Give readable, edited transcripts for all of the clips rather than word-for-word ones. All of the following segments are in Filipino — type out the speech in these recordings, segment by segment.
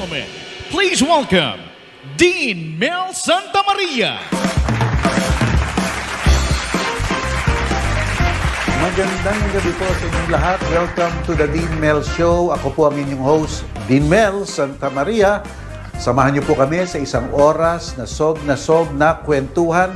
gentlemen, please welcome Dean Mel Santa Maria. Magandang gabi po sa inyong lahat. Welcome to the Dean Mel Show. Ako po ang inyong host, Dean Mel Santa Maria. Samahan niyo po kami sa isang oras na sog na kwentuhan.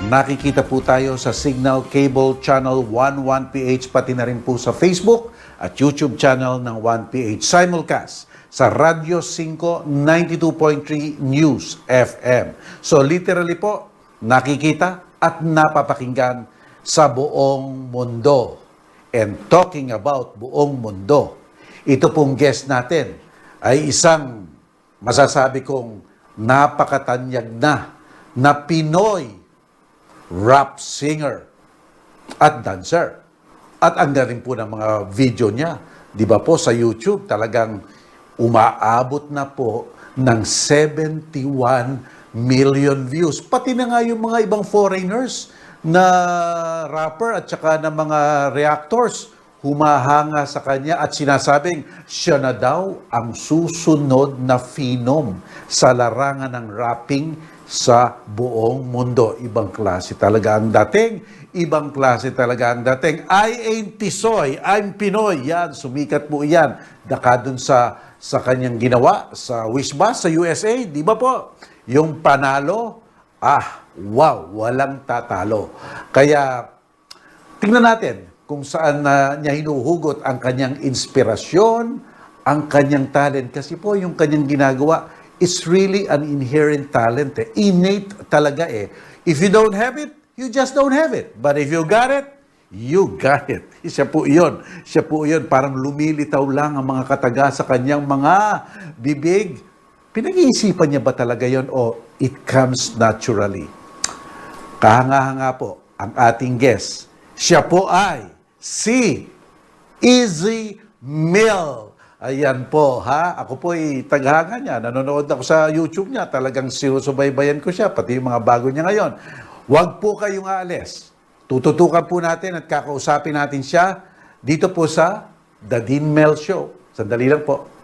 Nakikita po tayo sa Signal Cable Channel 11PH, pati na rin po sa Facebook at YouTube channel ng 1PH. Simulcast sa Radyo 5 92.3 News FM. So literally po, nakikita at napapakinggan sa buong mundo. And talking about buong mundo, ito pong guest natin ay isang masasabi kong napakatanyag na Pinoy rap singer at dancer. At ang galing po ng mga video niya, di ba po sa YouTube, talagang umaabot na po ng 71 million views. Pati na nga yung mga ibang foreigners na rapper at saka ng mga reactors humahanga sa kanya at sinasabing siya na daw ang susunod na phenom sa larangan ng rapping sa buong mundo. Ibang klase talaga ang dating. Ibang klase talaga ang dating. I ain't Tisoy, I'm Pinoy. Yan, sumikat po yan. Daka dun sa kanyang ginawa sa Wishbus sa USA. Di ba po? Yung panalo, wow, walang tatalo. Kaya, tingnan natin kung saan niya hinuhugot ang kanyang inspirasyon, ang kanyang talent. Kasi po yung kanyang ginagawa, it's really an inherent talent. Innate talaga eh. If you don't have it, you just don't have it. But if you got it, you got it. Siya po yun. Siya po yun. Parang lumilitaw lang ang mga kataga sa kanyang mga bibig. Pinag-iisipan niya ba talaga yon o it comes naturally? Kahanga-hanga po ang ating guest. Siya po ay si Dean Mel. Ayan po, ha? Ako po ay taghanga niya. Nanonood ako sa YouTube niya. Talagang sinusubaybayan ko siya, pati yung mga bago niya ngayon. Huwag po kayong aalis. Tututukan po natin at kakausapin natin siya dito po sa The Dean Mel Show. Sandali lang po.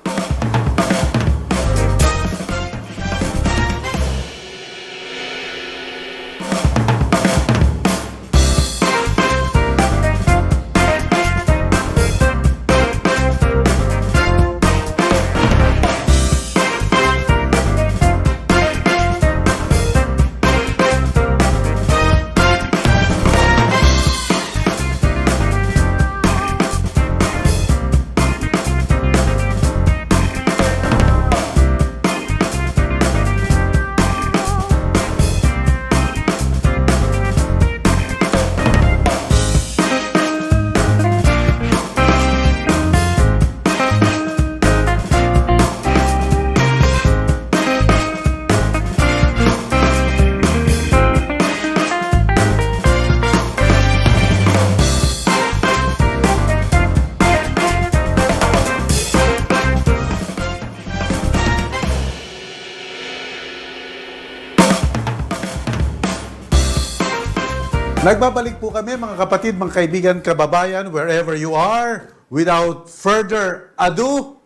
Nagbabalik po kami mga kapatid, mga kaibigan, kababayan, wherever you are. Without further ado,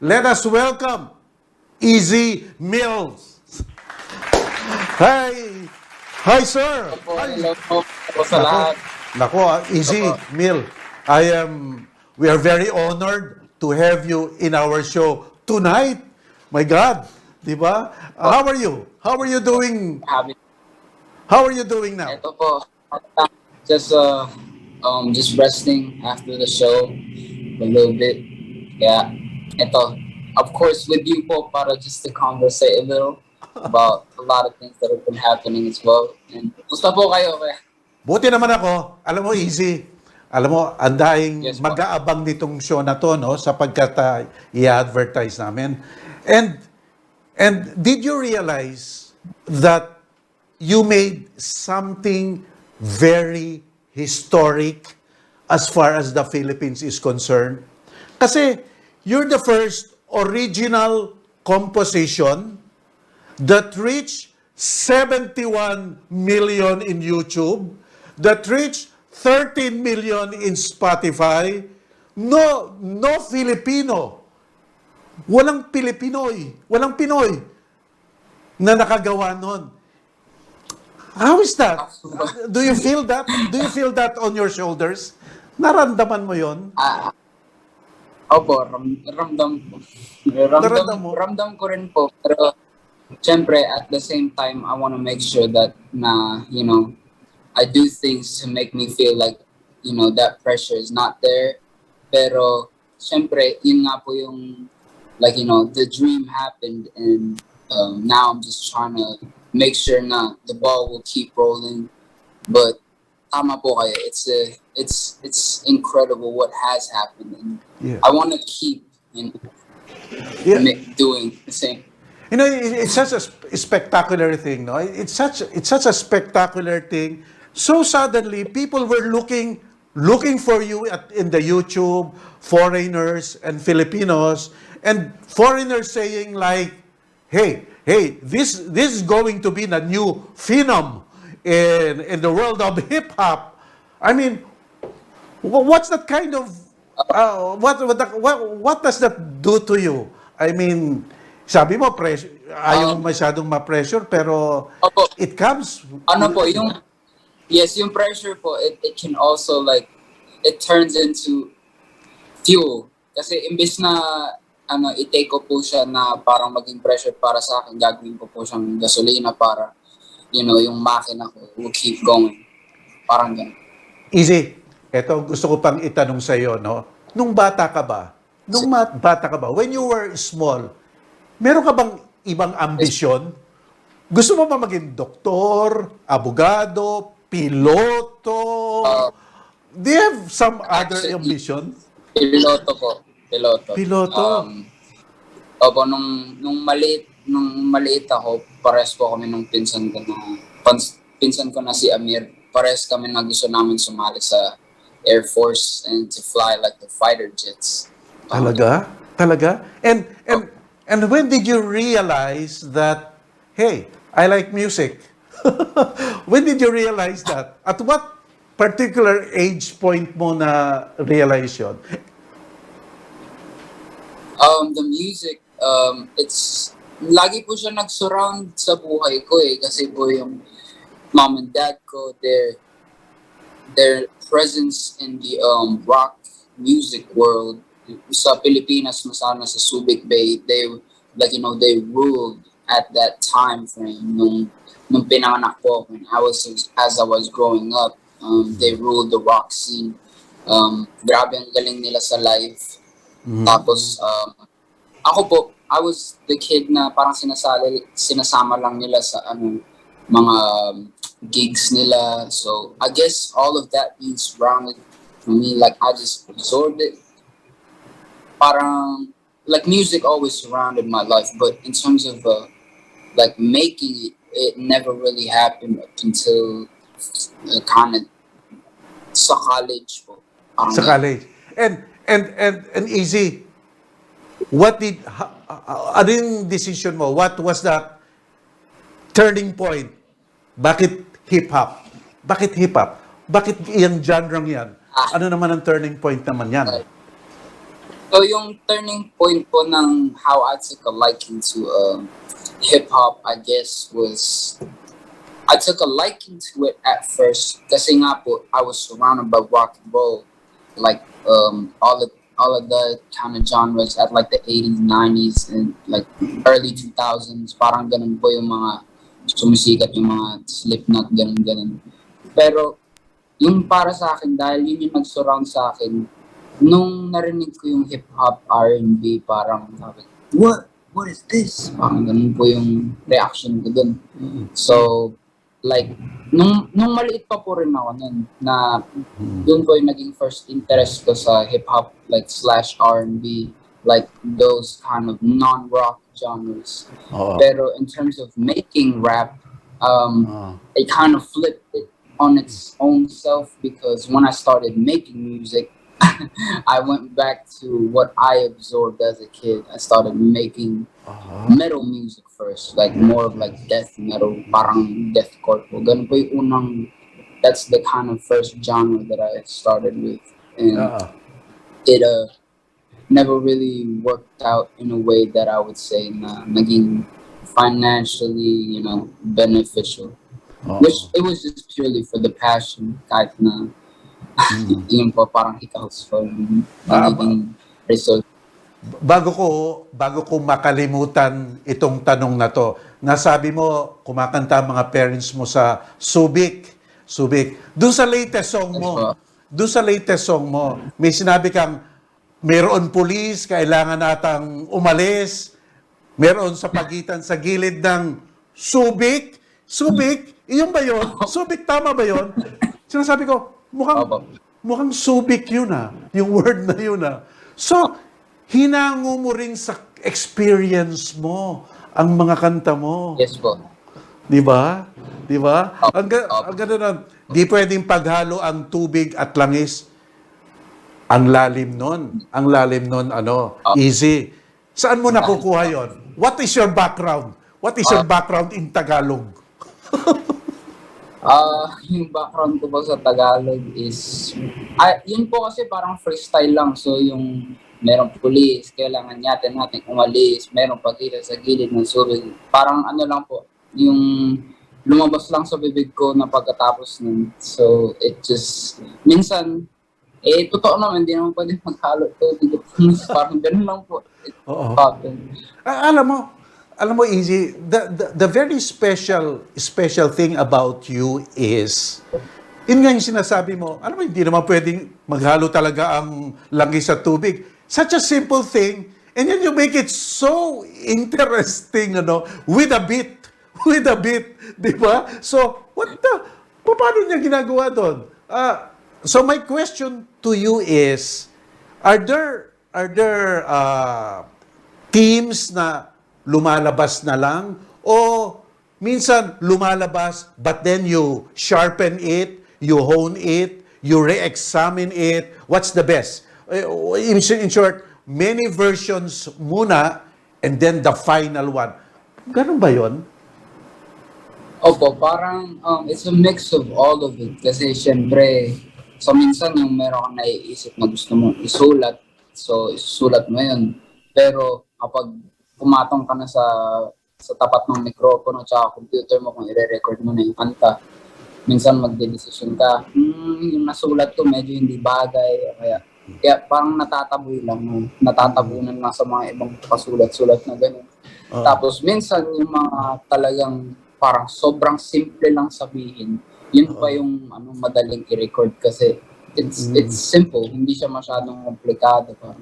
let us welcome Dean Mel. Hi! Hi, sir! Hello po sa lahat. Nako, Dean Mel, we are very honored to have you in our show tonight. My God, di ba? How are you? How are you doing? How are you doing now? Ito po, just resting after the show a little bit. Yeah, ito, of course, with you po para just to conversate a little about a lot of things that have been happening as well. And gusto po kayo, kaya. Buti naman ako. Alam mo, easy. Alam mo, ang dahing Yes, mag-aabang nitong show na to, no? Sapagkat i-advertise namin. And did you realize that you made something very historic as far as the Philippines is concerned? Kasi you're the first original composition that reached 71 million in YouTube, that reached 13 million in Spotify. No Filipino Walang Pilipinoy, walang Pinoy na nakagawa nun. How is that? Do you feel that? Do you feel that on your shoulders? Naramdaman mo yon? Opo, ramdam ko. Naramdam mo? Ramdam ko rin po. Pero, syempre, at the same time, I want to make sure that I do things to make me feel like, that pressure is not there. Pero, syempre, yun nga po yung, the dream happened and now I'm just trying to make sure na the ball will keep rolling. But, tama po kayo. It's incredible what has happened. And I want to keep doing the same. It's such a spectacular thing, no? It's such a spectacular thing. So suddenly, people were looking for you in the YouTube, foreigners and Filipinos, and foreigners saying like, "Hey, this is going to be the new phenom in the world of hip hop." I mean, what's that kind of what does that do to you? I mean, sabi mo ayaw mo masyadong ma-pressure pero Opo. it comes yung pressure po, it can also it turns into fuel. Kasi imbes na i-take ko po siya na parang maging pressure para sa akin, gagawin ko po siyang gasolina para yung makina ko will keep going. Parang ganun. Easy. Ito, gusto ko pang itanong sa iyo, no? Nung bata ka ba, when you were small, meron ka bang ibang ambisyon? Gusto mo ba maging doktor, abogado, piloto? Do you have some other ambition? Piloto po. Piloto? Opo, nung maliit ako, pares po kami nung pinsan ko na si Amir. Pares kami na gusto namin sumali sa Air Force and to fly like the fighter jets. Talaga? And when did you realize that, hey, I like music? When did you realize that? At what particular age point mo na realize yun? The music, it's lagi po siya nag-surround sa buhay ko kasi po yung mom and dad ko, their presence in the rock music world sa Pilipinas, masana sa Subic Bay, they ruled at that time frame nung pinanganak ko when as I was growing up. They ruled the rock scene. Grabe ang galing nila sa live. Tapos ako po, I was the kid na parang sinasama lang nila sa mga gigs nila. So I guess all of that being surrounded for me, I just absorbed it. Parang music always surrounded my life, but in terms of making it never really happened up until kind of sa college po. Sa college. And Easy, ano yung decision mo? What was that turning point? Bakit hip-hop? Bakit hip-hop? Bakit yung genre yan? Ano naman ang turning point naman yan? So yung turning point po ng how I took a liking to hip-hop, I guess, was I took a liking to it at first kasi nga po, I was surrounded by rock and roll, all of the kind of genres at the 80s, 90s, and early 2000s. Parang ganun po yung mga sumisikat, yung mga Slipknot, ganun. Pero yung para sa akin, dahil yun yung nag-surround sa akin, nung narinig ko yung hip-hop, R&B, parang sabi, what is this? Parang ganun po yung reaction ko dun. So, nung maliit pa po rin ako nun, na dun po yung naging first interest ko sa hip-hop, slash R&B, those kind of non-rock genres. Pero in terms of making rap, it kind of flipped it on its own self because when I started making music, I went back to what I absorbed as a kid. I started making metal music first, more of death metal, parang deathcore po. Ganun po yung unang, that's the kind of first genre that I started with. And it never really worked out in a way that I would say na naging financially, beneficial. Which it was just purely for the passion, kahit na yun po parang hiccups for nagiging result. Bago ko makalimutan itong tanong na to, nasabi mo, kumakanta ang mga parents mo sa Subic. Doon sa latest song mo, may sinabi kang, mayroon pulis, kailangan natang umalis, meron sa pagitan sa gilid ng Subic, iyon ba yun? Subic, tama ba yun? Sinasabi ko, mukhang Subic yun yung word na yun So, hinango mo rin sa experience mo ang mga kanta mo. Yes po. Di ba? Ang ganda nun. Di pwedeng paghalo ang tubig at langis. Ang lalim nun, easy. Saan mo nakukuha yon? What is your background? What is your background in Tagalog? Yung background ko ba sa Tagalog is, yun po kasi parang freestyle lang. So yung merong pulis, kailangan natin umalis, merong pagkita sa gilid ng surig. Parang ano lang po, yung lumabas lang sa bibig ko na pagkatapos nun. So it just, minsan, totoo naman, hindi naman pwede maghalo to. Parang ganun lang po. Alam mo, Easy, the very special thing about you is, yun nga yung sinasabi mo, alam mo, hindi naman pwedeng maghalo talaga ang langis sa tubig. Such a simple thing, and then you make it so interesting, with a beat, di ba? So, paano niya ginagawa doon? So my question to you is, are there teams na lumalabas na lang, o minsan lumalabas but then you sharpen it, you hone it, you re-examine it? What's the best? In short, many versions muna and then the final one. Ganun ba yon? Opo, parang it's a mix of all of it. Kasi syempre, so minsan yung meron kang naiisip na gusto mo isulat, so isusulat mo yun. Pero kapag pumatong ka na sa tapat ng mikropono at computer mo, kung i-record mo na yung kanta, minsan magde-decision ka, yung nasulat ko medyo hindi bagay, kaya parang natatabunan lang sa mga ibang pasulat-sulat na gano'n. Tapos minsan yung mga talagang parang sobrang simple lang sabihin, yun pa yung madaling i-record kasi it's simple, hindi siya masyadong komplikado pa.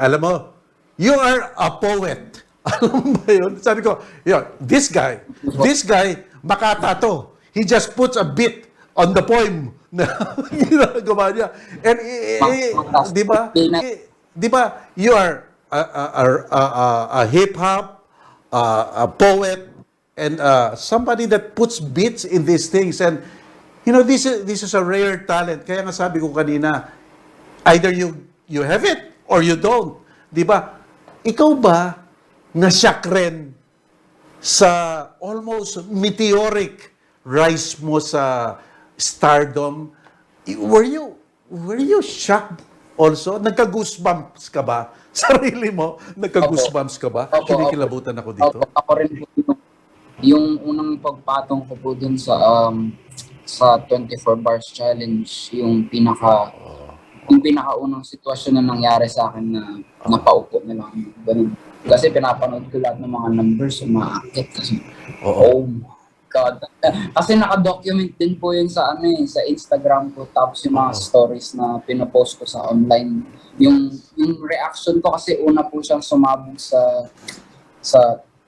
Alam mo, you are a poet. Alam mo ba yun? Sabi ko, this guy, makatato. He just puts a beat on the poem na ginagawa niya. And, di ba, you are a hip-hop, a poet, and somebody that puts beats in these things. And, this is a rare talent. Kaya nga sabi ko kanina, either you have it or you don't. Di ba? Ikaw ba na-shock rin sa almost meteoric rise mo sa stardom? Were you shocked also? Nagka-goosebumps ka ba? Sarili mo, nagka-goosebumps ka ba? Kinikilabutan ako dito. Ako rin po yung unang pagpatong ko po dun sa 24 Bars Challenge, yung pinakaunang sitwasyon na nangyari sa akin na napaupo na lang. Ganun. Kasi pinapanood ko lahat ng mga numbers umaakit kasi oh my God. Kasi naka-document din po yun sa sa Instagram ko, tapos yung mga stories na pinopost ko sa online. Yung reaction ko kasi una po siyang sumabog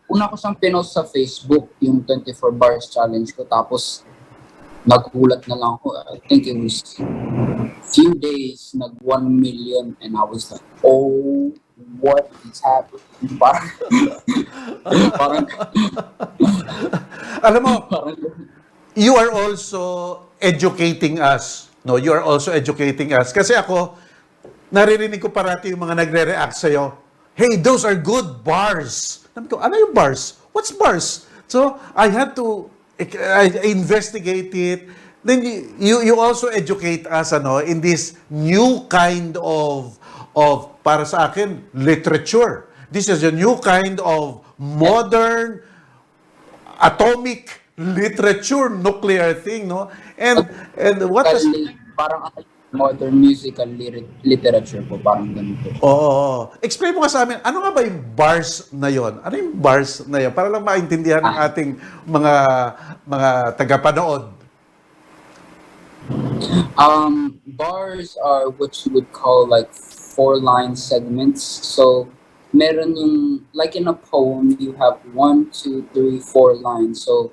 una ko siyang pinost sa Facebook, yung 24 Bars Challenge ko, tapos nagulat na lang ako. I think it was few days, nag 1 million, and I was like, oh, what is happening? Parang alam mo, you are also educating us. No, you are also educating us. Kasi ako, naririnig ko parati yung mga nagre-react sa'yo, hey, those are good bars. Sabi ko, ano yung bars? What's bars? So, I had to investigate it. Then you also educate us in this new kind of para sa akin, literature. This is a new kind of modern atomic literature, nuclear thing, no? And what does... Parang modern musical literature po, parang ganito. Oo. Explain mo nga sa amin, ano nga ba yung bars na yon? Ano yung bars na yon? Para lang maintindihan ng ating mga tagapanood. Bars are what you would call like 4-line segments. So, meron yung, like in a poem, you have 1, 2, 3, 4 lines. So,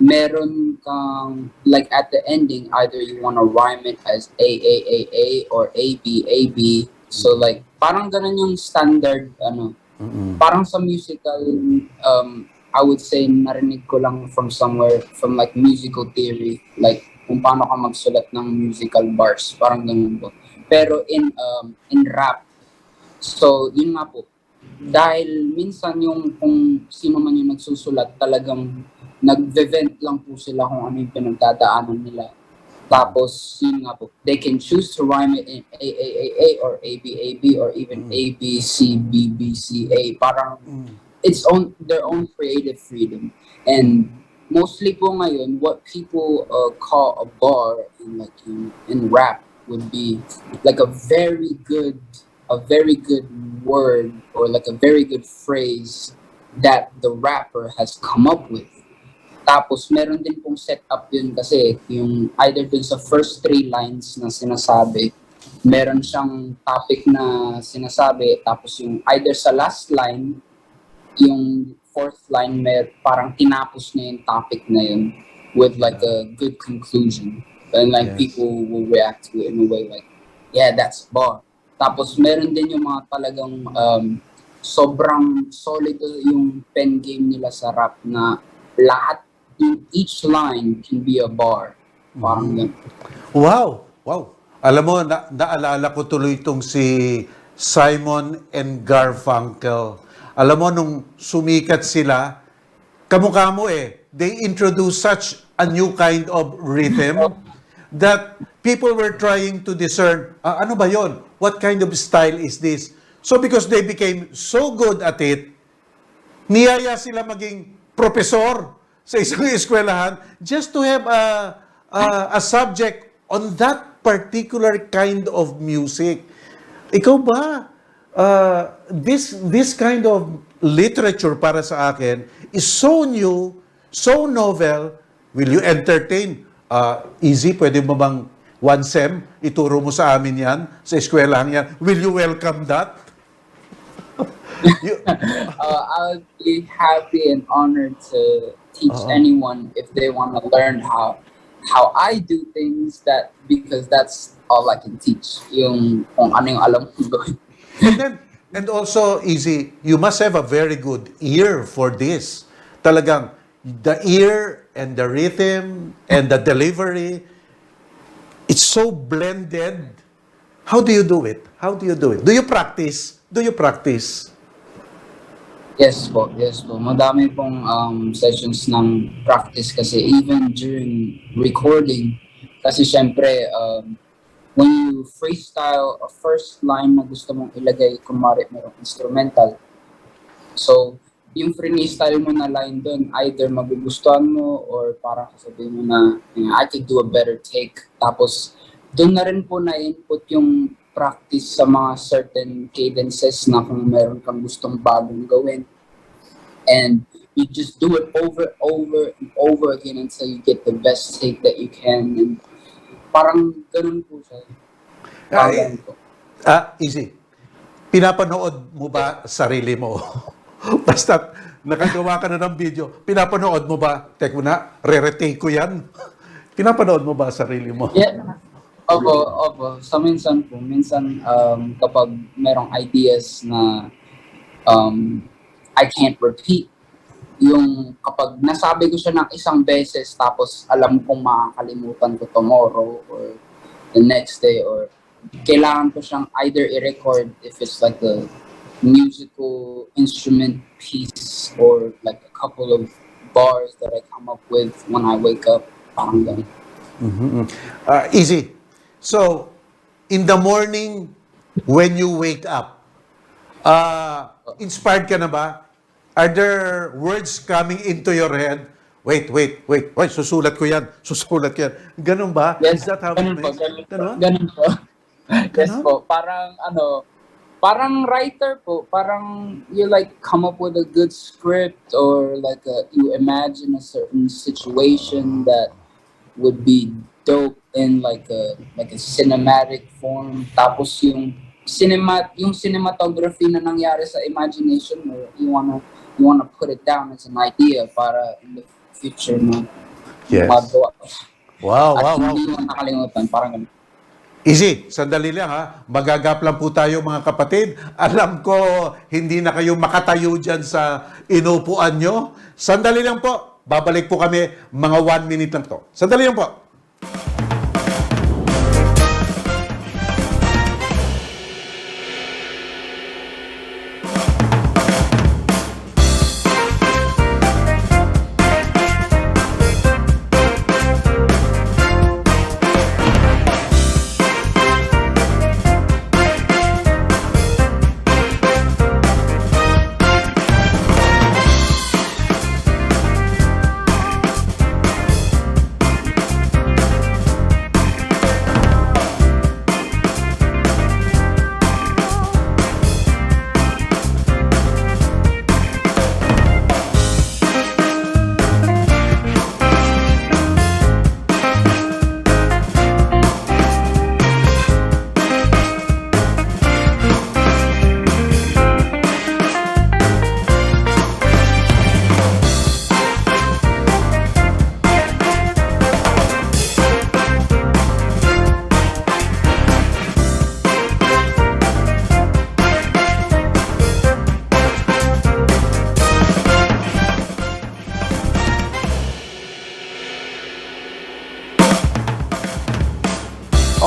meron kang, like at the ending, either you want to rhyme it as A, or A, B. So like, parang ganun yung standard, parang sa musical, I would say, narinig ko lang from somewhere, from like musical theory, like kung paano ka magsulat ng musical bars, parang ganun po. Pero in rap, so yun nga po, dahil minsan yung kung sino man yung nagsusulat, talagang nag-vent lang po sila kung ano yung pinagdadaanan nila. Tapos, yun nga po, they can choose to rhyme it in A, or A, B, or even A, B, C, B, C, A. Parang, it's their own creative freedom. And mostly po ngayon, what people call a bar in rap would be like a very good word, or like a very good phrase that the rapper has come up with. Tapos, meron din pong setup yun kasi yung either dun sa first 3 lines na sinasabi, meron siyang topic na sinasabi, tapos yung either sa last line, yung 4th line, parang tinapos niya yung topic na yun with like a good conclusion. And like people will react to it in a way like, yeah, that's bar. Tapos, meron din yung mga talagang sobrang solid yung pen game nila sa rap na lahat, each line can be a bar. Parang Wow! Alam mo, naalala ko tuloy itong si Simon and Garfunkel. Alam mo, nung sumikat sila, kamukha mo they introduced such a new kind of rhythm that people were trying to discern, ano ba yon? What kind of style is this? So because they became so good at it, niyaya sila maging profesor sa isang eskwelahan just to have a subject on that particular kind of music. Ikaw ba, this kind of literature para sa akin is so new, so novel. Will you entertain? Easy, pwede mo bang 1 sem, ituro mo sa amin yan, sa eskwelahan yan. Will you welcome that? I would be happy and honored to teach anyone if they want to learn how I do things, because that's all I can teach. Yung kung ano yung alam ko gawin. And also, Easy, you must have a very good ear for this. Talagang, the ear and the rhythm and the delivery, it's so blended. How do you do it? Do you practice? Yes po. Madami pong sessions ng practice kasi even during recording. Kasi syempre, when you freestyle a first line na gusto mong ilagay, kumari merong instrumental. So, yung freestyle mo na line doon, either magugustuhan mo or parang sabihin mo na, I could do a better take. Tapos, doon na rin po na-input yung practice sa mga certain cadences na kung meron kang gustong bagong gawin. And you just do it over and over again until you get the best take that you can. And parang ganun po siya. Easy. Pinapanood mo ba sarili mo? Basta nakagawa ka na ng video, pinapanood mo ba? Tek mo na, re-retake ko yan. Pinapanood mo ba sarili mo? Yeah. Opo. So minsan kapag merong ideas na I can't repeat, yung kapag nasabi ko siya ng isang beses tapos alam kong makakalimutan ko tomorrow or the next day, or kailangan ko siyang either i-record if it's like a musical instrument piece or like a couple of bars that I come up with when I wake up, parang ganun. Easy. So, in the morning, when you wake up, inspired ka na ba? Are there words coming into your head? Wait. Wait, susulat ko yan. Ganun ba? Yes, Is that how it ganun po, makes? Ganun? ganun po. Yes Ganun? po, parang parang writer po, parang you like come up with a good script or like you imagine a certain situation that would be dope in like a cinematic form. Tapos yung cinematography na nangyari sa imagination mo, you wanna put it down as an idea para in the future mo Yes. magawa. Wow. Hindi mo nakalimutan, parang ganun. Easy, sandali lang ha. Magagap lang po tayo mga kapatid. Alam ko, hindi na kayo makatayo dyan sa inupuan nyo. Sandali lang po. Babalik po kami, mga 1 minute lang to. Sandali lang po.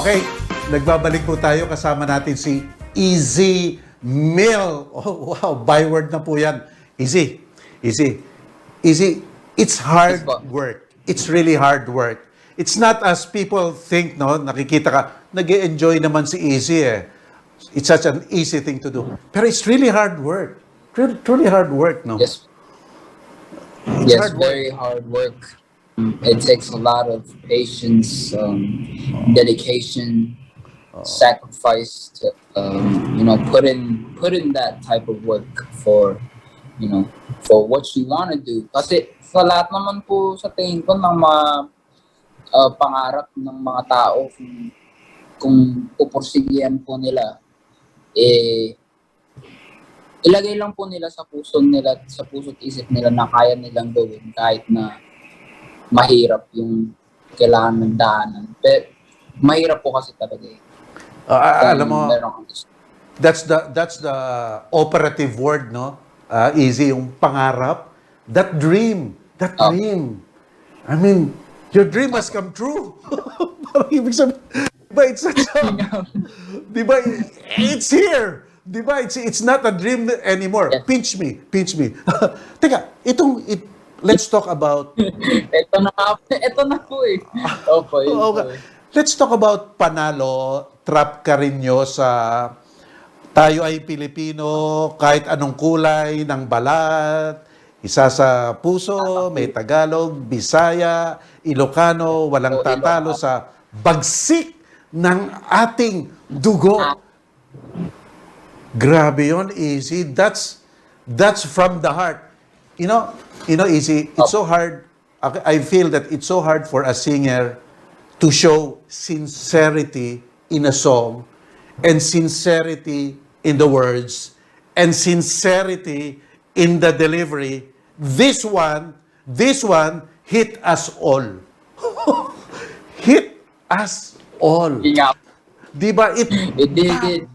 Okay, nagbabalik po tayo. Kasama natin si Dean Mel. Oh, wow, byword na po yan. Easy. It's hard work. It's really hard work. It's not as people think, no? Nakikita ka, nag-e-enjoy naman si Easy eh. It's such an easy thing to do. Pero it's really hard work. Truly hard work, no? Yes. Yes, very hard work. It takes a lot of patience, dedication, sacrifice to, put in that type of work for what you want to do. Kasi sa lahat naman po sa tingin ko ng mga pangarap ng mga tao, kung pupursigihan po nila, ilagay lang po nila sa puso at isip nila na kaya nilang gawin kahit na mahirap yung kailangan ng daanan. Pero mahirap po kasi talaga eh. Alam mo, that's the operative word, no? Easy, yung pangarap. That dream. I mean, your dream has come true. Parang ibig sabihin, diba, it's such a, diba, it's here. Diba, it's not a dream anymore. Yes. Pinch me. Teka, let's talk about... ito na po eh. Okay. Let's talk about panalo. Trap ka rin nyo sa tayo ay Pilipino, kahit anong kulay ng balat, isa sa puso, may Tagalog, Bisaya, Ilocano, walang tatalo sa bagsik ng ating dugo. Grabe yun, Easy. That's from the heart. You know, Easy, it's so hard. I feel that it's so hard for a singer to show sincerity in a song, and sincerity in the words, and sincerity in the delivery. This one hit us all. Hit us all. Yeah. Diba? It did.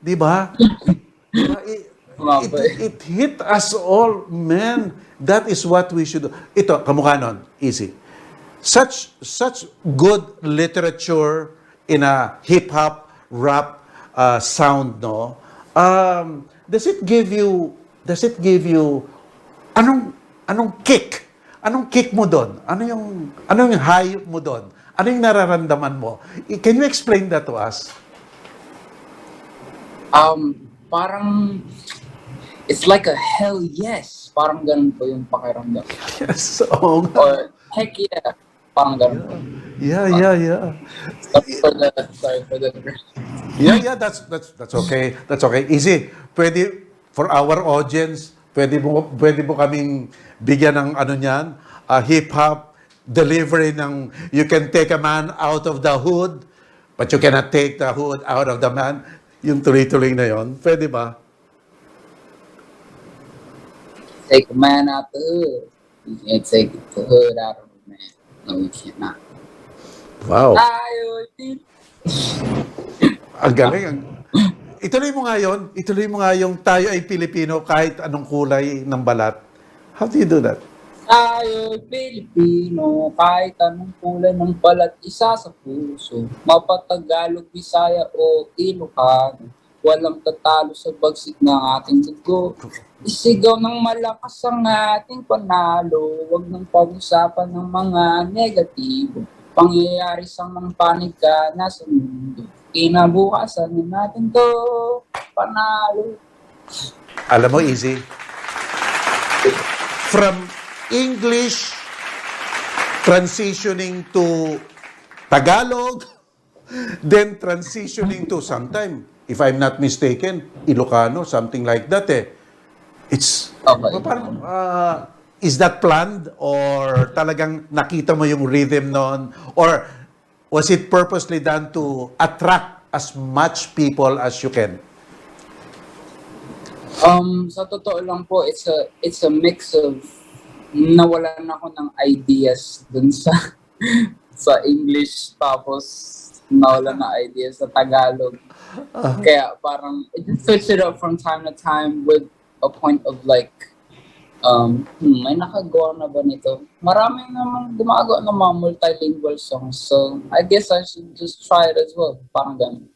Diba? It hit us all, man. That is what we should do. Ito, kamukha nun, Easy. Such good literature in a hip-hop, rap sound, no? Does it give you anong kick? Anong kick mo doon? Ano yung high mo doon? Ano yung nararamdaman mo? Can you explain that to us? Parang, it's like a hell yes. Parang ganun po yung pakiramdam. Yes, oo nga. Or, heck yeah. Parang ganun po. Yeah. Sorry for the Yeah, that's okay. That's okay. Easy. Pwede for our audience, pwede mo kaming bigyan ng ano niyan, hip hop delivery ng you can take a man out of the hood, but you cannot take the hood out of the man. Yung tuloy-tuloy na yon. Pwede ba? take a man out the hood. You can't take the hood out of a man. No, you cannot. Wow. Ayaw, dude. Ang galing. Ituloy mo nga yun. Ituloy mo nga yung tayo ay Pilipino kahit anong kulay ng balat. How do you do that? Tayo Pilipino, kahit anong kulay ng balat, isa sa puso. Mapatagalog, Bisaya o Ilocano, walang tatalo sa bagsik ng ating dugo. Isigaw ng malakas ang ating panalo, huwag nang pag-usapan ng mga negatibo. Pangyayari sa mga panig ka na sa mundo. Kinabukasan na natin to, panalo. Alam mo, easy. From English transitioning to Tagalog, then transitioning to sometime, if I'm not mistaken, Ilocano, something like that It's, Okay. parang, is that planned? Or talagang nakita mo yung rhythm nun? Or was it purposely done to attract as much people as you can? Sa totoo lang po, it's a mix of nawalan ako ng ideas dun sa sa English, tapos nawalan ng ideas sa Tagalog. Kaya parang I just switch it up from time to time with a point of like may nakagawa na ba nito? Maraming naman gumagawa ng mga multilingual songs. So I guess I should just try it as well. Parang ganun.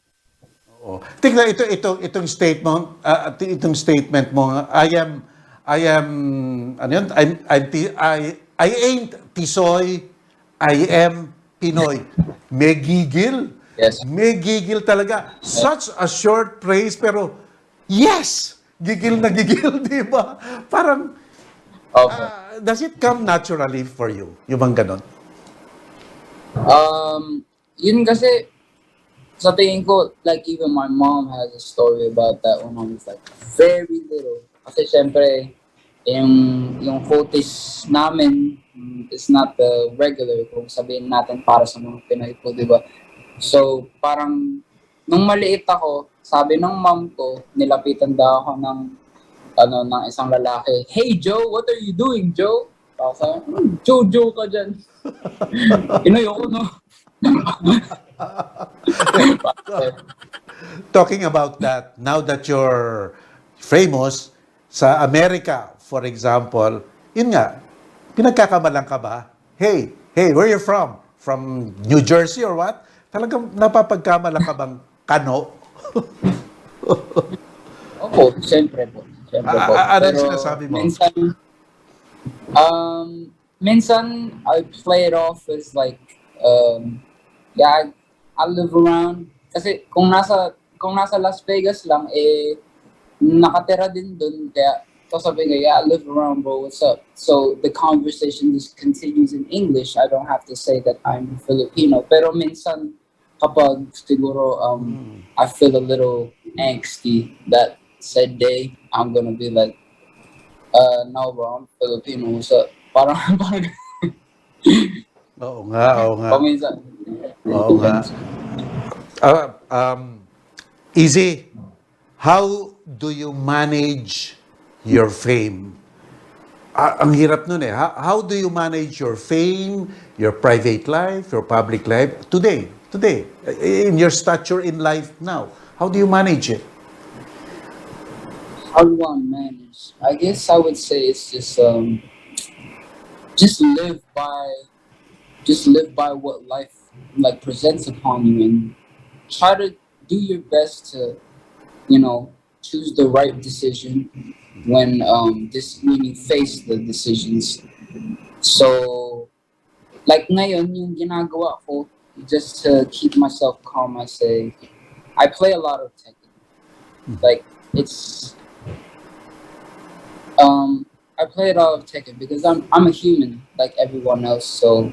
Oh. Tingnan itong statement mo. I am ano yun? I ain't Tisoy, I am Pinoy. May gigil. Yes. May gigil talaga. Such a short phrase pero yes, gigil na gigil, di ba? Parang Okay. does it come naturally for you? Yung bang ganon? Yun kasi sa tingin ko, like even my mom has a story about that when I was like very little. Kasi syempre, yung focus namin is not the regular, kung sabihin natin para sa mga Pinoy po, di ba? So, parang, nung maliit ako, sabi ng mom ko, nilapitan daw ako ng isang lalaki. Hey, Joe, what are you doing, Joe? Tapos, Joe ka dyan. Pinoy ako, no? Talking about that, now that you're famous, sa Amerika, for example, yun nga, pinagkakamalan ka ba? Hey, where you from? From New Jersey or what? Talagang napapagkamalan ka bang kano? Opo, siyempre po. Ano yung sinasabi mo? Minsan, I play it off as like, yeah, I live around. Kasi kung nasa Las Vegas lang, nakatira din dun. Kaya, sabi nga, yeah, I live around, bro, what's up? So, the conversation just continues in English. I don't have to say that I'm Filipino. Pero minsan, kapag siguro, I feel a little angsty that said day, I'm gonna be like, no, bro, I'm Filipino, what's up? Parang Oo nga. paminsan. Oo nga. Easy, how do you manage your fame? Ang hirap nun How do you manage your fame, your private life, your public life today, in your stature in life now? How do you manage it? How do I manage? I guess I would say it's just live by what life like presents upon you, and try to do your best to, choose the right decision when you face the decisions. So, like ngayon, yung ginagawa ko, just to keep myself calm, I play a lot of Tekken. Like it's I play it all of Tekken because I'm a human like everyone else. So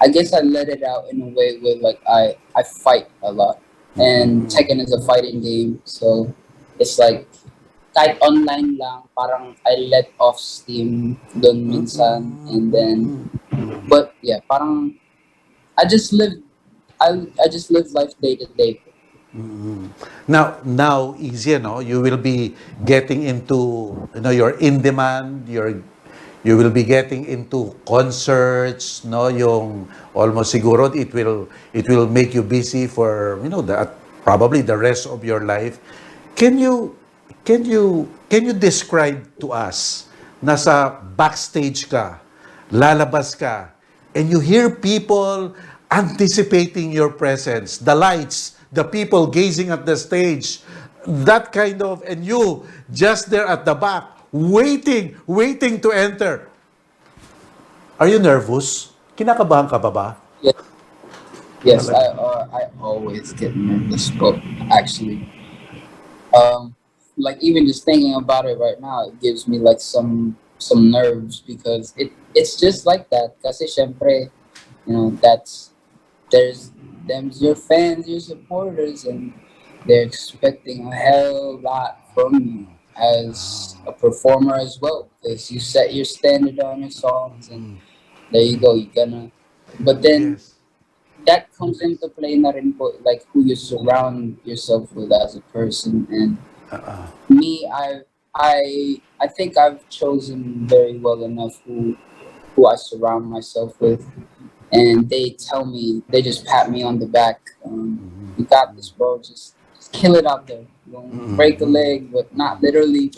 I guess I let it out in a way where like I fight a lot. And Tekken is a fighting game, so it's like kahit online lang, parang I let off steam dun minsan, and then but yeah, parang I just live I just live life day to day. Now, easy, no? You will be getting into, you're in demand, you will be getting into concerts, no? Yung almost siguro it will make you busy for, probably the rest of your life. Can you can you describe to us, nasa backstage ka, lalabas ka, and you hear people anticipating your presence, the lights, the people gazing at the stage, that kind of, and you just there at the back, waiting to enter. Are you nervous? Kinakabahan ka pa ba? Yeah. Yes, I always get nervous, but actually, um, like even just thinking about it right now, it gives me like some nerves because it's just like that. Kasi syempre, that's there's them's your fans, your supporters, and they're expecting a hell lot from you as a performer as well. Because you set your standard on your songs, and there you go. You're gonna, but then Yes. that comes into play na rin po, like who you surround yourself with as a person. And me, I think I've chosen very well enough who I surround myself with, and they tell me, they just pat me on the back. You got this, bro. Just kill it out there. Don't break a leg, but not literally.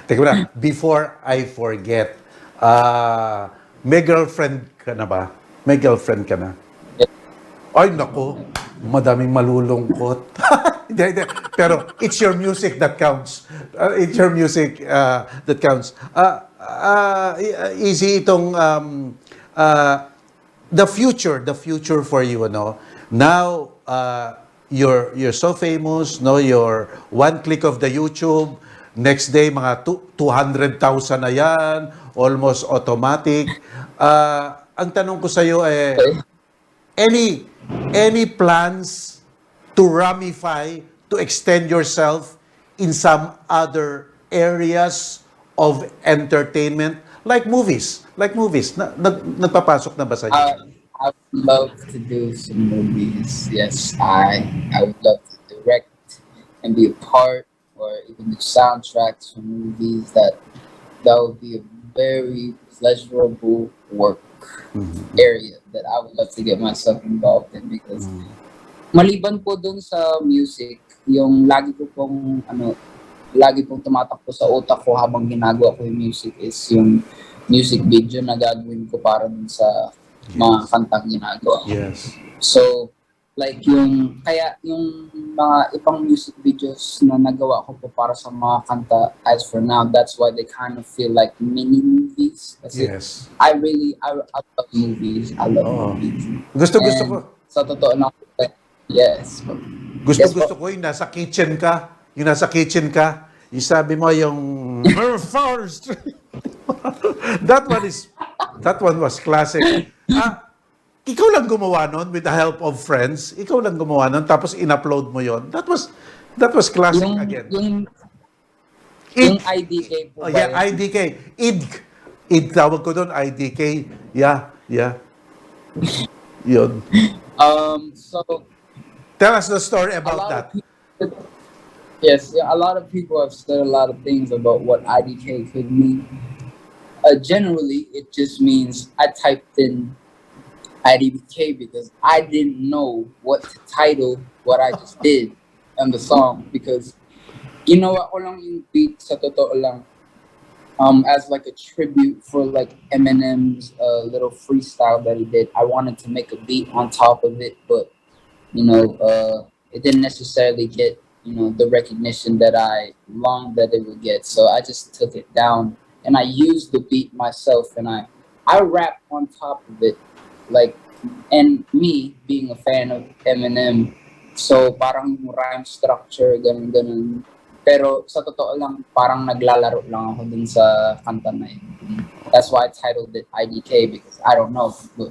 Teka muna, before I forget, may girlfriend ka na ba? May girlfriend ka na? Ay, nako, madaming malulungkot. Hindi. Pero it's your music that counts. It's your music that counts. Easy itong the future for you, ano. Now, you're so famous, no? You're one click of the YouTube. Next day, mga 200,000 na yan, almost automatic. Ang tanong ko sa iyo any any plans to ramify, to extend yourself in some other areas of entertainment, like movies, nagpapasok na ba sa inyo? I would love to do some movies. Yes, I would love to direct and be a part, or even do soundtracks for movies. That would be a very pleasurable work area that I would love to get myself involved in, because maliban po dun sa music, yung lagi pong tumatakbo sa utak ko habang ginagawa ko yung music is yung music video na gagawin ko para dun sa mga kantang ginagawa ko. Yes. So, like yung mga ibang music videos na nagawa ko po para sa mga kanta, as for now, that's why they kind of feel like mini movies. Kasi Yes. I love movies. I love movies. Gusto And ko. sa totoo na, yes. Gusto ko yung nasa kitchen ka. Yung sabi mo yung first. That one was classic. Ikaw lang gumawa nun with the help of friends. Ikaw lang gumawa nun tapos in-upload mo yon. That was classic again. Yung IDK po Oh, ba yeah, yun? IDK. ID tawag ko doon, IDK. Yeah. Yun. So Tell us the story a about lot that. of people, yes, yeah, a lot of people have said a lot of things about what IDK could mean. Generally, it just means I typed in IDK because I didn't know what to title what I just did on the song, because ginawa ko lang yung beat sa totoo lang, as like a tribute for like Eminem's little freestyle that he did. I wanted to make a beat on top of it, but it didn't necessarily get the recognition that I longed that it would get. So I just took it down and I used the beat myself, and I rap on top of it. Like, and me being a fan of Eminem, So parang yung rhyme structure, ganun. Pero sa totoo lang, parang naglalaro lang ako dun sa kanta na yun. That's why I titled it IDK, because I don't know. But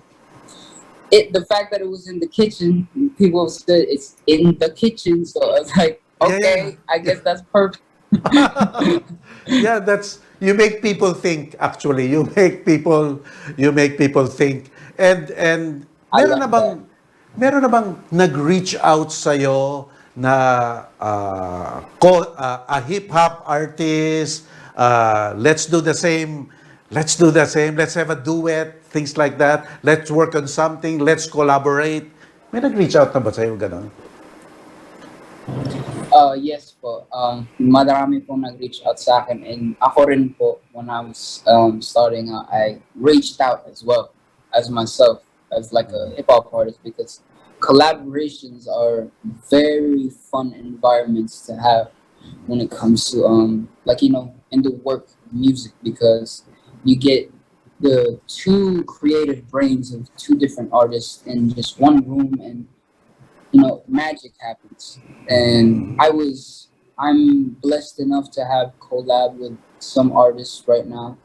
the fact that it was in the kitchen, people said it's in the kitchen. So I was like, okay, I guess that's perfect. Yeah, that's you make people think actually. You make people think. And I love that. meron na bang nag-reach out sa na a hip hop artist, let's have a duet, things like that. Let's work on something, let's collaborate. May nag-reach out na ba sa'yo ganon? Yes po. Marami pong nag-reach out sa akin, and ako rin po, when I was starting out, I reached out as well as myself as like a hip hop artist, because collaborations are very fun environments to have when it comes to in the work of music, because you get the two creative brains of two different artists in just one room, and magic happens. And I'm blessed enough to have collab with some artists right now,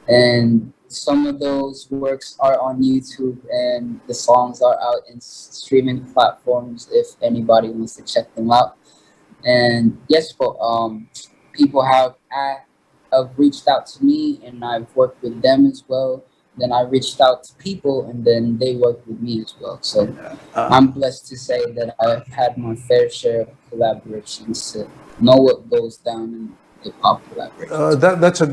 and some of those works are on YouTube, and the songs are out in streaming platforms if anybody wants to check them out. And yes, but people have reached out to me, and I've worked with them as well. Then I reached out to people, and then they worked with me as well. So I'm blessed to say that I've had my fair share of collaborations to know what goes down in hip hop collaborations. That's a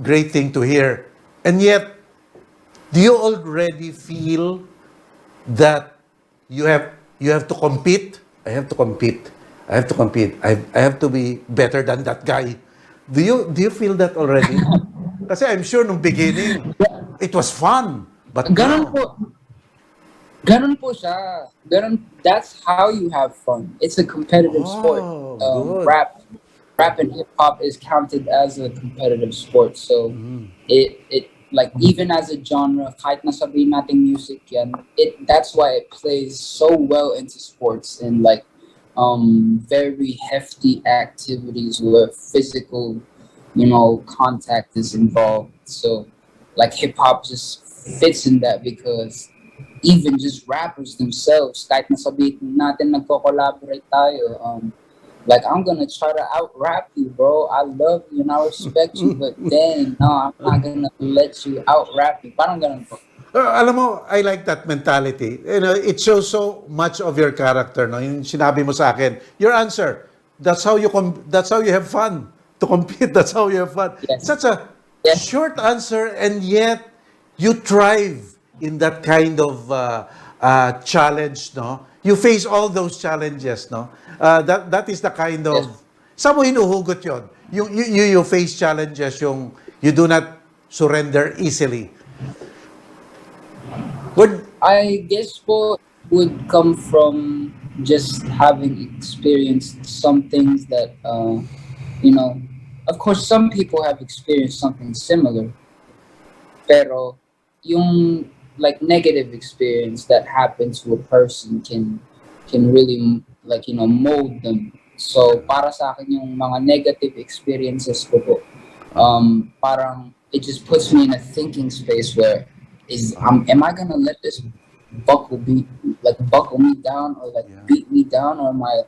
great thing to hear. And yet, do you already feel that you have to compete? I have to compete. I have to compete. I have to be better than that guy. Do you feel that already? Kasi I'm sure nung beginning, it was fun. But Ganun now, po, ganun po siya. That's how you have fun. It's a competitive sport. oh, good. Rap and hip hop is counted as a competitive sport. So it like, even as a genre, kahit na sabihin nating music yan, that's why it plays so well into sports, and like very hefty activities where physical, contact is involved. So like hip hop just fits in that, because even just rappers themselves, kahit na sabihin natin nagko-collaborate tayo, like, I'm gonna try to out-rap you, bro. I love you and I respect you, but then, no, I'm not gonna let you out-rap me. Parang ganun po. Alam mo, I like that mentality. It shows so much of your character, no? Yung sinabi mo sa akin, your answer, that's how you have fun. To compete, that's how you have fun. Yes. Such a Yes. short answer, and yet you thrive in that kind of challenge, no? You face all those challenges, no? That is the kind of, Yes. saan mo hinuhugot yun? You face challenges, you do not surrender easily. Good. I guess po would come from just having experienced some things that, of course, some people have experienced something similar, pero yung like negative experience that happens to a person can really mold them. So para sa akin, yung mga negative experiences ko po, parang it just puts me in a thinking space where am I gonna let this buckle me down, or like beat me down, or am I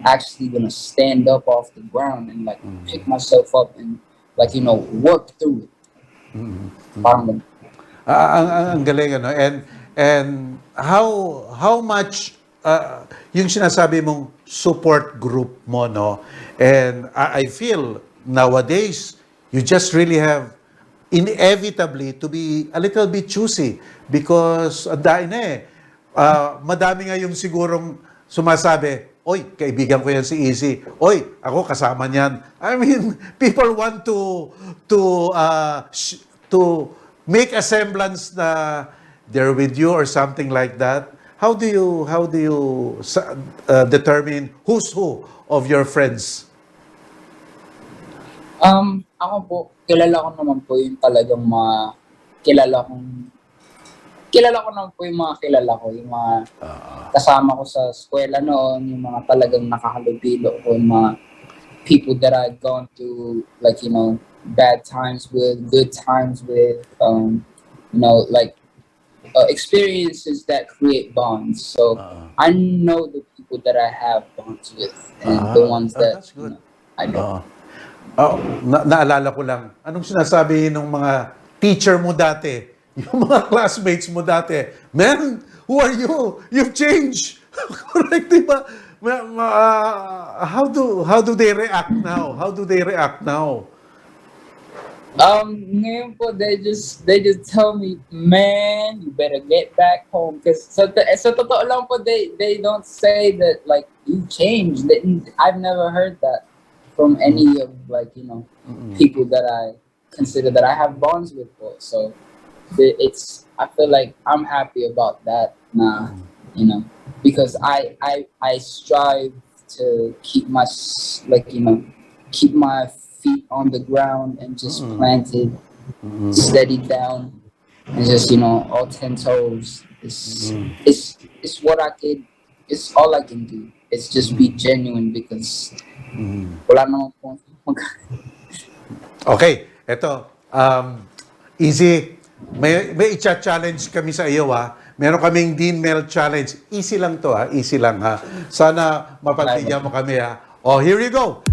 actually gonna stand up off the ground and like pick myself up and work through it. Parang Ang galing, ano? And how much yung sinasabi mong support group mo, no? And I feel nowadays you just really have inevitably to be a little bit choosy, because dahil na madami nga yung sigurong sumasabi, oy, kaibigan ko yan si Easy. Oy, ako kasama niyan. I mean, people want to make a semblance na they're with you or something like that. How do you determine who's who of your friends? Ako po, kilala ko naman po yung talagang kilala kong kilala ko naman po yung mga kilala ko, yung mga kasama ko sa eskwela noon, yung mga talagang nakahalubilo ko, yung mga people that I've gone through, like, you know, bad times with, good times with, you know, like, experiences that create bonds. So I know the people that I have bonds with, and the ones that that's good. I know. Naalala ko lang, anong sinasabi ng mga teacher mo dati, yung mga classmates mo dati, man, who are you? You've changed. Correct, diba? How do they react now? How do they react now? Ngayon po, they just tell me, man, you better get back home. Cause sa totoo lang po, they don't say that like you changed. I've never heard that from any of, like, you know, people that I consider that I have bonds with po. So I feel like I'm happy about that. You know, because I strive to keep my, like, you know, keep my feet on the ground and just planted, steady down, and just, you know, all 10 toes. It's what I could. It's all I can do. It's just be genuine because wala namang po. Okay, eto. Easy. May i-challenge kami sa iyo, ha. Meron kaming Dean Mel Challenge. Easy lang to, ha. Easy lang, ha. Sana mapagbigyan mo kami, ha. Oh, here you go.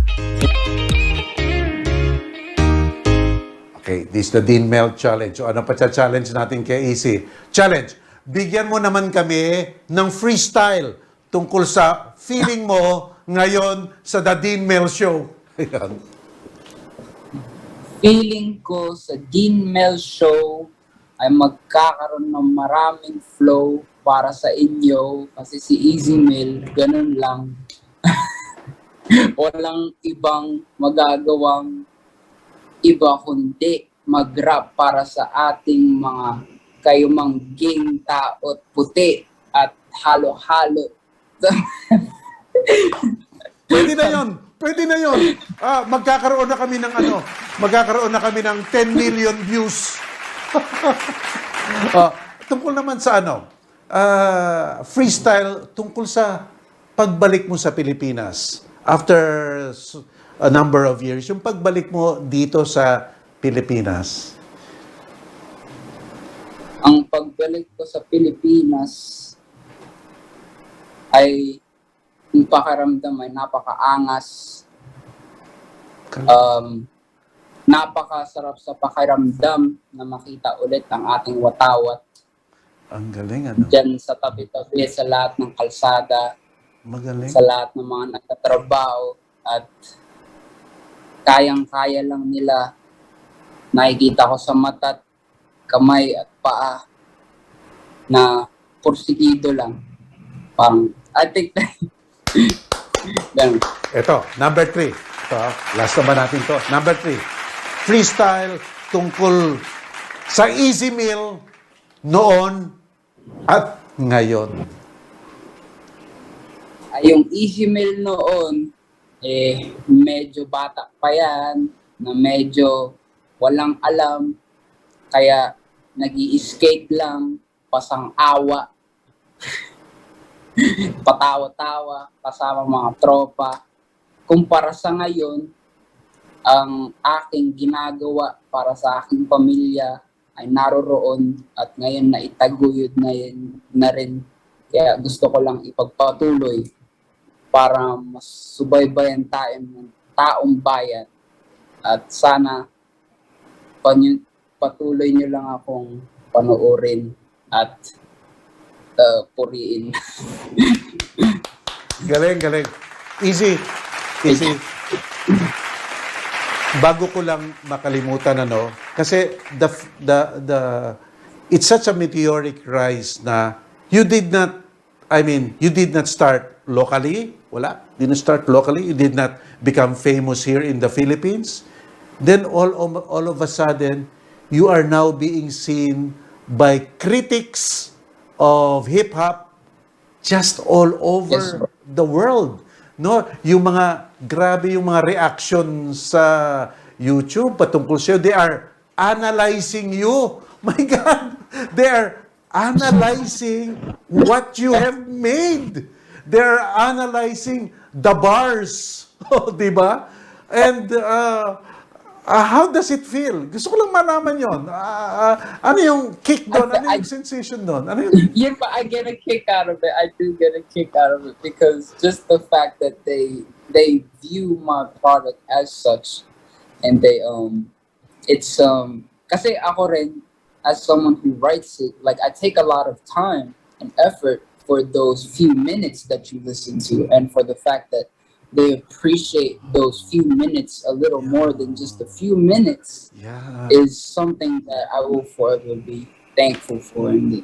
Okay, this is the Dean Mel Challenge. So, ano pa challenge natin kay Easy? Challenge. Bigyan mo naman kami ng freestyle tungkol sa feeling mo ngayon sa The Dean Mel Show. Ayan. Feeling ko sa Dean Mel Show ay magkakaroon ng maraming flow para sa inyo kasi si Easy Mel, ganun lang. Walang ibang magagawang iba kundi mag-rap para sa ating mga kayumangging taot puti at halo-halo. Pwede na yun. Pwede na yun. Magkakaroon na kami ng magkakaroon na kami ng 10 million views. Tungkol naman sa freestyle tungkol sa pagbalik mo sa Pilipinas after a number of years, yung pagbalik mo dito sa Pilipinas. Ang pagbalik ko sa Pilipinas ay yung pakiramdam ay napakaangas. Napakasarap sa pakiramdam na makita ulit ang ating watawat. Ang galing, ano? Diyan sa tabi-tabi, sa lahat ng kalsada, Magaling. sa lahat ng mga nagtatrabaho, at kayang-kaya lang nila. Nakikita ko sa mata, kamay at paa na porsigido lang. Parang, I think ganun. Ito, number 3. Ito, last naman natin to. Number 3. Freestyle tungkol sa Easy Meal noon at ngayon. Ay, yung Easy Meal noon, medyo bata pa yan, na medyo walang alam, kaya nag-i-skate lang, pasang awa, patawa-tawa, kasama mga tropa. Kumpara sa ngayon, ang aking ginagawa para sa aking pamilya ay naroroon at ngayon na itaguyod na rin. Kaya gusto ko lang ipagpatuloy para mas subaybayan tayo ng taong bayan. At sana patuloy nyo lang akong panoorin at puriin. Galing, galing. Easy. Bago ko lang makalimutan, kasi it's such a meteoric rise na you did not start locally. Wala. Didn't start locally. You did not become famous here in the Philippines. Then all of a sudden, you are now being seen by critics of hip-hop just all over the world. No, grabe yung mga reaction sa YouTube patungkol sa'yo. They are analyzing you. My God! They are analyzing what you have made. They're analyzing the bars. Oh, di ba? And how does it feel? Gusto ko lang malaman yon. Ano yung kick doon? Ano yung sensation doon? Ano yung... Yeah, but I get a kick out of it. I do get a kick out of it because just the fact that they view my product as such, and they it's kasi ako rin, as someone who writes it, like I take a lot of time and effort for those few minutes that you listen to, and for the fact that they appreciate those few minutes a little more than just a few minutes is something that I will forever be thankful for. And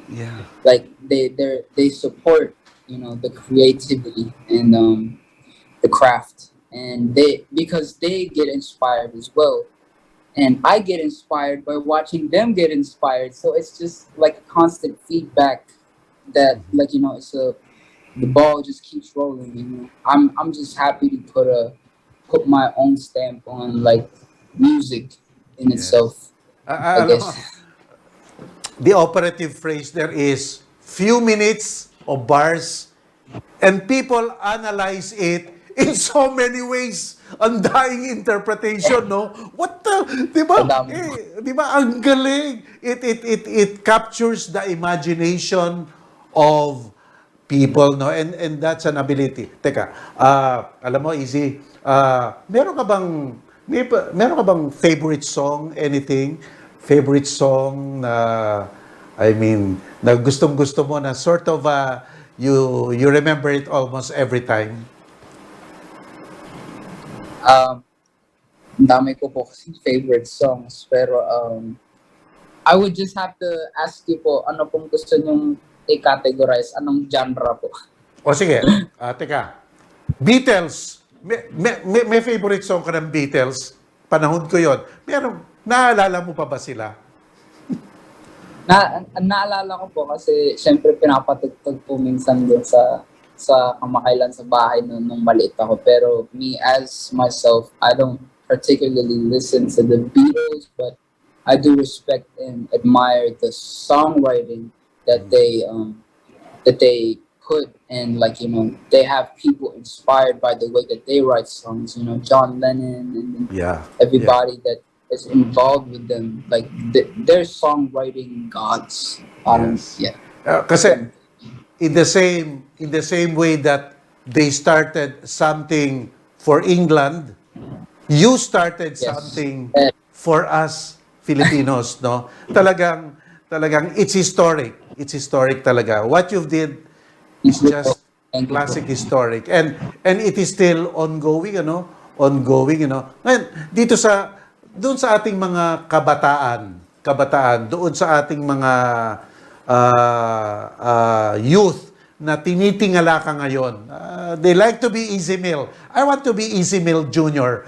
like they support, you know, the creativity and the craft, and because they get inspired as well, and I get inspired by watching them get inspired. So it's just like a constant feedback that, like, you know, the ball just keeps rolling. You know, I'm just happy to put my own stamp on like music in itself. I guess the operative phrase there is few minutes of bars, and people analyze it in so many ways. Ang daing interpretation, no? What the, di ba? Di ba? Ang galing. It captures the imagination of people, no? And that's an ability. Teka, alam mo, Easy, meron ka bang favorite song, anything? Favorite song na, I mean, na gustong-gusto mo na sort of, you remember it almost every time? Dami ko po kasi favorite songs, pero I would just have to ask you po, ano pong gusto nyong i-categorize? Anong genre po? O sige, teka. Beatles. May favorite song ka ng Beatles? Panahon ko yon. Meron, naalala mo pa ba sila? Naalala ko po kasi syempre pinapatugtog po minsan doon sa kamakailan sa bahay nung maliit ako. Pero me as myself, I don't particularly listen to the Beatles, but I do respect and admire the songwriting that they put, and, like, you know, they have people inspired by the way that they write songs. You know, John Lennon and everybody that is involved with them, like they're songwriting gods. Kasi in the same way that they started something for England, you started something for us Filipinos, no? Talagang it's historic. It's historic talaga. What you did is just classic historic, and it is still ongoing, ongoing, Ngayon, doon sa ating mga kabataan, doon sa ating mga youth na tinitingala ka ngayon. They like to be Easy Mill. I want to be Easy Mill Jr.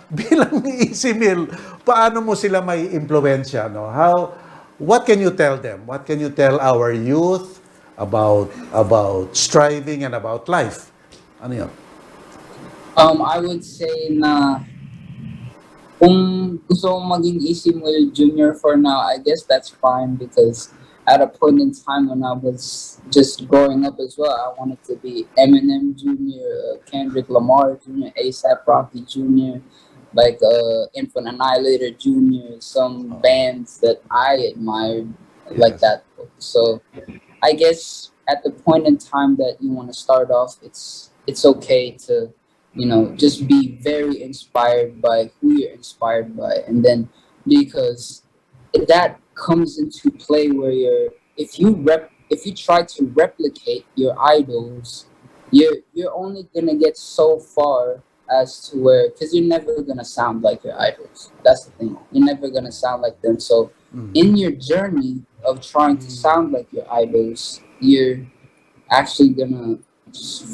Bilang Easy Mill, paano mo sila may impluwensya? What can you tell them? What can you tell our youth about striving and about life? Ano yun? I would say na kung gusto mong maging Easy Mill Jr. for now, I guess that's fine, because at a point in time when I was just growing up as well, I wanted to be Eminem Jr., Kendrick Lamar Jr., A$AP Rocky Jr., like Infant Annihilator Jr., some bands that I admired like that. So I guess at the point in time that you want to start off, it's okay to, just be very inspired by who you're inspired by. And then, because that comes into play where if you try to replicate your idols, you're only gonna get so far as to where, because you're never gonna sound like your idols. That's the thing. You're never gonna sound like them. So in your journey of trying to sound like your idols, you're actually gonna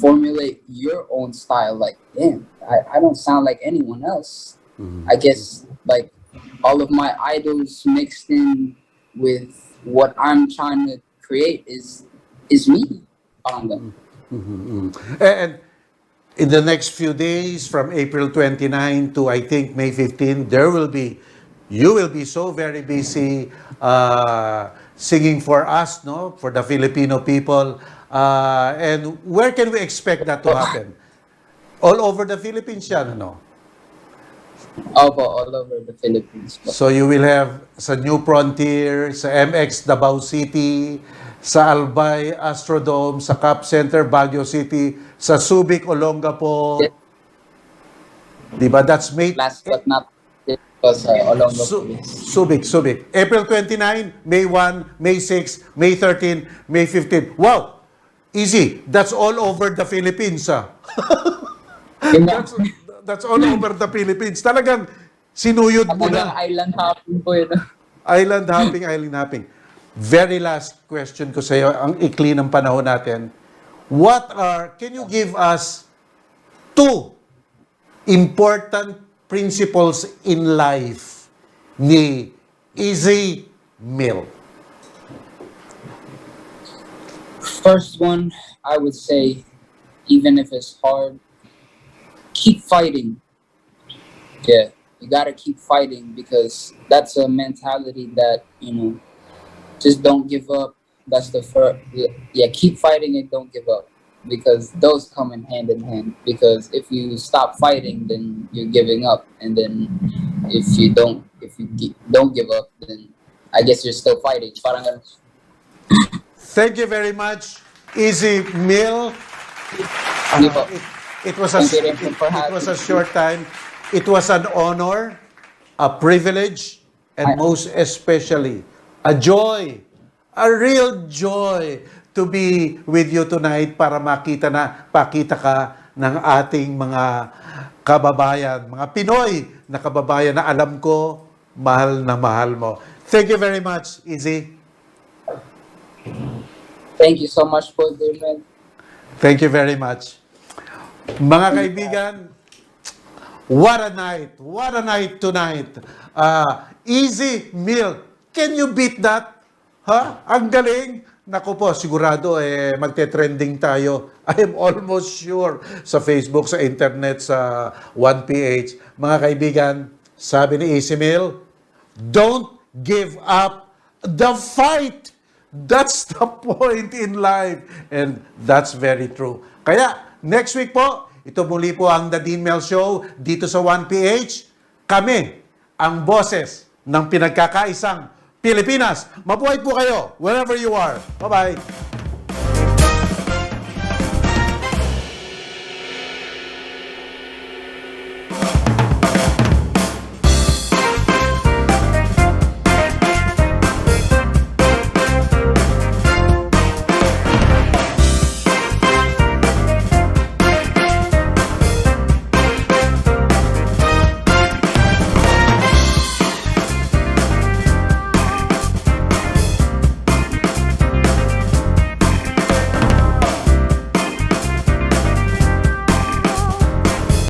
formulate your own style. Like, damn, I don't sound like anyone else. I guess, like, all of my idols mixed in with what I'm trying to create is me on them. And in the next few days, from April 29 to, I think, May 15, there will be you will be so very busy singing for us, no, for the Filipino people. And where can we expect that to happen? All over the Philippines yan, ano? All over the Philippines. So you will have sa New Frontier, sa MX Davao City, sa Albay Astrodome, sa Cap Center Baguio City, sa Subic Olongapo. Di ba? That's May... Last but not least was Olongapo. Subic. April 29, May 1, May 6, May 13, May 15. Wow! Easy. That's all over the Philippines, ah. That's all over the Philippines. Talagang sinuyod mo na. Island hopping po yun. Island hopping. Very last question ko sa iyo, ang ikli ng panahon natin. Can you give us 2 important principles in life ni Easy Mel? First one, I would say, even if it's hard, keep fighting. Yeah, you gotta keep fighting because that's a mentality that, just don't give up. That's the first. Yeah, keep fighting and don't give up because those come in hand. Because if you stop fighting, then you're giving up, and then if you don't give up, then I guess you're still fighting. Parang ganun. Thank you very much, Easy Mel. It was a short time. It was an honor, a privilege, and most especially a joy, a real joy to be with you tonight para pakita ka ng ating mga kababayan, mga Pinoy na kababayan na alam ko mahal na mahal mo. Thank you very much, Easy. Thank you so much for the event. Thank you very much. Mga kaibigan, what a night tonight. Easy Mel, can you beat that? Ha? Ang galing. Naku po, sigurado magte-trending tayo. I am almost sure sa Facebook, sa internet, sa 1PH. Mga kaibigan, sabi ni Easy Mel, don't give up the fight. That's the point in life. And that's very true. Kaya, next week po, ito muli po ang The Dean Mel Show dito sa 1PH. Kami, ang boses ng pinagkakaisang Pilipinas. Mabuhay po kayo wherever you are. Bye-bye.